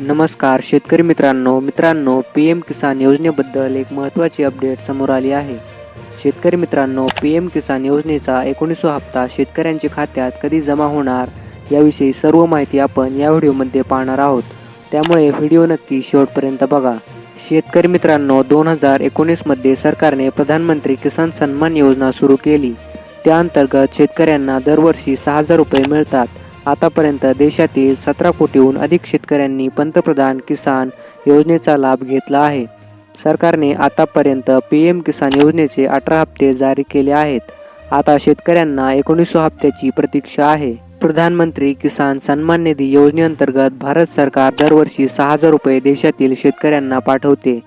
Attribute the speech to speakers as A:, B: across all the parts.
A: नमस्कार शेतकरी मित्रांनो पी.एम. किसान योजनेबद्दल एक महत्त्वाची अपडेट समोर आली आहे। शेतकरी मित्रांनो, पी.एम. किसान योजनेचा 19वा हप्ता शेतकऱ्यांच्या खात्यात कधी जमा होणार याविषयी सर्व माहिती आपण या व्हिडिओमध्ये पाहणार आहोत। त्यामुळे व्हिडिओ नक्की शेवटपर्यंत बघा। शेतकरी मित्रांनो, 2019 मध्ये सरकारने प्रधानमंत्री किसान सन्मान योजना सुरू केली। त्या अंतर्गत शेतकऱ्यांना दरवर्षी 6,000 रुपये मिळतात। आतापर्यंत देशातील 17 कोटीहून अधिक शेतकऱ्यांनी पंतप्रधान किसान योजनेचा लाभ घेतला आहे। सरकारने आतापर्यंत पी.एम. किसान योजनेचे 18 हप्ते जारी केले आहेत। आता शेतकऱ्यांना 19व्या हप्त्याची प्रतीक्षा आहे। प्रधानमंत्री किसान सन्मान निधी योजनेअंतर्गत भारत सरकार दरवर्षी 6,000 रुपये देशातील शेतकऱ्यांना पाठवते।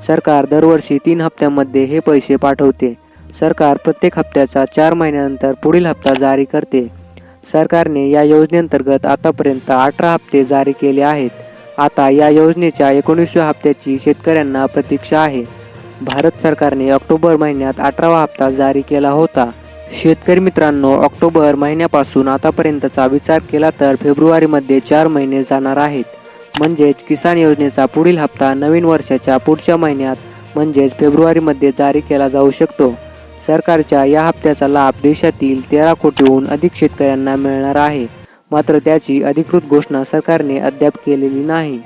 A: सरकार दरवर्षी 3 हप्त्यांमध्ये हे पैसे पाठवते। सरकार प्रत्येक हप्त्याचा 4 महिन्यानंतर पुढील हप्ता जारी करते। सरकारने या योजनेअंतर्गत आतापर्यंत 18 हप्ते जारी केले आहेत। आता या योजनेच्या 19व्या हप्त्याची शेतकऱ्यांना प्रतीक्षा आहे। भारत सरकारने ऑक्टोबर महिन्यात 18वा हप्ता जारी केला होता। शेतकरी मित्रांनो, ऑक्टोबर महिन्यापासून आतापर्यंतचा विचार केला तर फेब्रुवारीमध्ये 4 महिने जाणार आहेत। म्हणजेच किसान योजनेचा पुढील हप्ता नवीन वर्षाच्या पुढच्या महिन्यात म्हणजेच फेब्रुवारीमध्ये जारी केला जाऊ शकतो। सरकारच्या या हप्त्याचा लाभ देशातील 13 कोटीहून अधिक शेतकऱ्यांना मिळणार आहे। मात्र त्याची अधिकृत घोषणा सरकारने अद्याप केलेली नाही।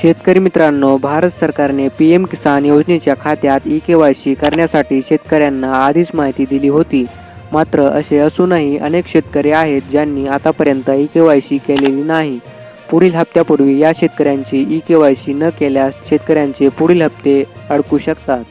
A: शेतकरी मित्रांनो, भारत सरकारने पी.एम. किसान योजनेच्या खात्यात ई-के.वाय.सी करण्यासाठी शेतकऱ्यांना आधीच माहिती दिली होती। मात्र असे असूनही अनेक शेतकरी आहेत ज्यांनी आतापर्यंत ई-के.वाय.सी केलेली नाही। पुढील हप्त्यापूर्वी या शेतकऱ्यांची ई-के.वाय.सी न केल्यास शेतकऱ्यांचे पुढील हप्ते अडकू शकतात।